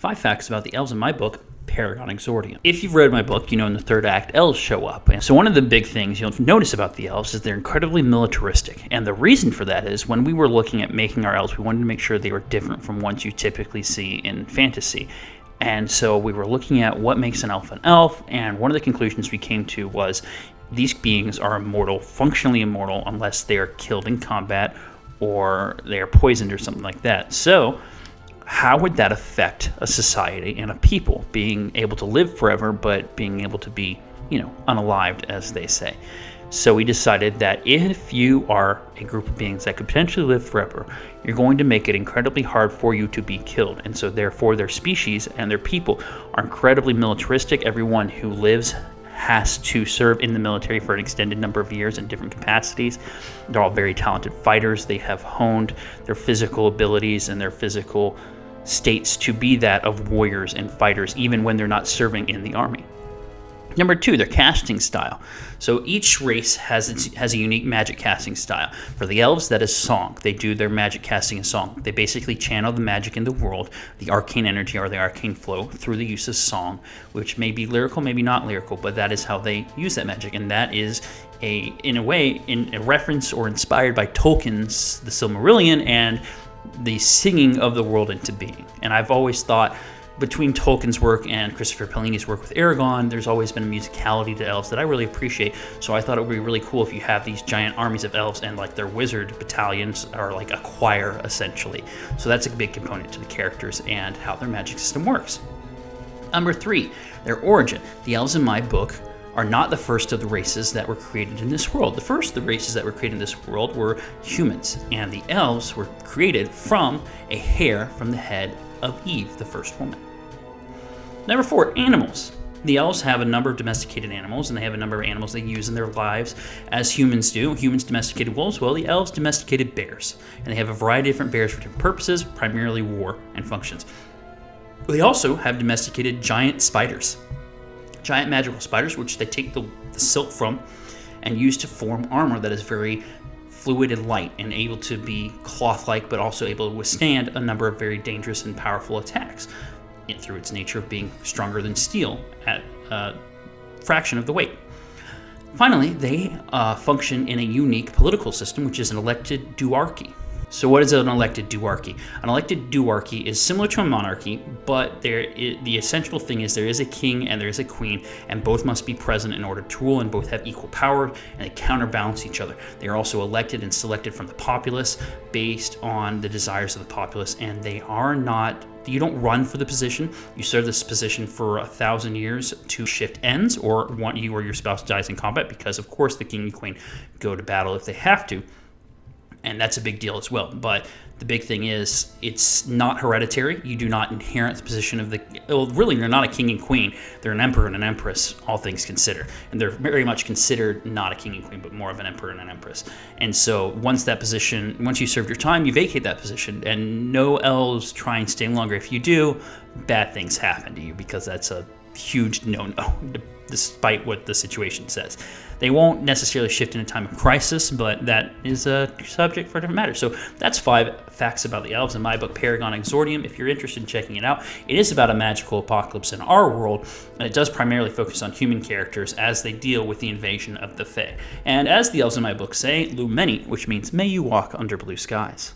5 facts about the elves in my book, Paragon Exordium. If you've read my book, you know in the third act, elves show up. And so one of the big things you'll notice about the elves is they're incredibly militaristic. And the reason for that is when we were looking at making our elves, we wanted to make sure they were different from ones you typically see in fantasy. And so we were looking at what makes an elf, and one of the conclusions we came to was these beings are immortal, functionally immortal, unless they are killed in combat or they are poisoned or something like that. So how would that affect a society and a people being able to live forever, but being able to be, unalived, as they say? So we decided that if you are a group of beings that could potentially live forever, you're going to make it incredibly hard for you to be killed. And so therefore their species and their people are incredibly militaristic. Everyone who lives has to serve in the military for an extended number of years in different capacities. They're all very talented fighters. They have honed their physical abilities and their physical states to be that of warriors and fighters, even when they're not serving in the army. Number 2, their casting style. So each race has a unique magic casting style. For the elves, that is song. They do their magic casting in song. They basically channel the magic in the world, the arcane energy or the arcane flow, through the use of song, which may be lyrical, maybe not lyrical, but that is how they use that magic. And that is in a reference or inspired by Tolkien's The Silmarillion and the singing of the world into being. And I've always thought, between Tolkien's work and Christopher Paolini's work with Paragon, there's always been a musicality to elves that I really appreciate. So I thought it would be really cool if you have these giant armies of elves and like their wizard battalions are like a choir, essentially. So that's a big component to the characters and how their magic system works. Number 3, their origin. The elves in my book are not the first of the races that were created in this world. The first of the races that were created in this world were humans, and the elves were created from a hair from the head of Eve, the first woman. Number 4, animals. The elves have a number of domesticated animals, and they have a number of animals they use in their lives as humans do. Humans domesticated wolves, well, the elves domesticated bears, and they have a variety of different bears for different purposes, primarily war and functions. They also have domesticated giant spiders, giant magical spiders, which they take the silk from and use to form armor that is very fluid and light and able to be cloth-like, but also able to withstand a number of very dangerous and powerful attacks through its nature of being stronger than steel at a fraction of the weight. Finally, they function in a unique political system, which is an elected duarchy. So what is an elected duarchy? An elected duarchy is similar to a monarchy, but the essential thing is there is a king and there is a queen, and both must be present in order to rule, and both have equal power, and they counterbalance each other. They are also elected and selected from the populace based on the desires of the populace, and you don't run for the position. You serve this position for 1,000 years to shift ends, or you or your spouse dies in combat, because of course the king and queen go to battle if they have to. And that's a big deal as well. But the big thing is it's not hereditary. You do not inherit the position of really, they're not a king and queen. They're an emperor and an empress, all things considered. And they're very much considered not a king and queen, but more of an emperor and an empress. And so once you served your time, you vacate that position. And no elves try and stay longer. If you do, bad things happen to you, because that's a huge no-no, despite what the situation says. They won't necessarily shift in a time of crisis, but that is a subject for a different matter. So that's 5 facts about the elves in my book, Paragon Exordium. If you're interested in checking it out, it is about a magical apocalypse in our world, and it does primarily focus on human characters as they deal with the invasion of the Fae. And as the elves in my book say, Lumeni, which means may you walk under blue skies.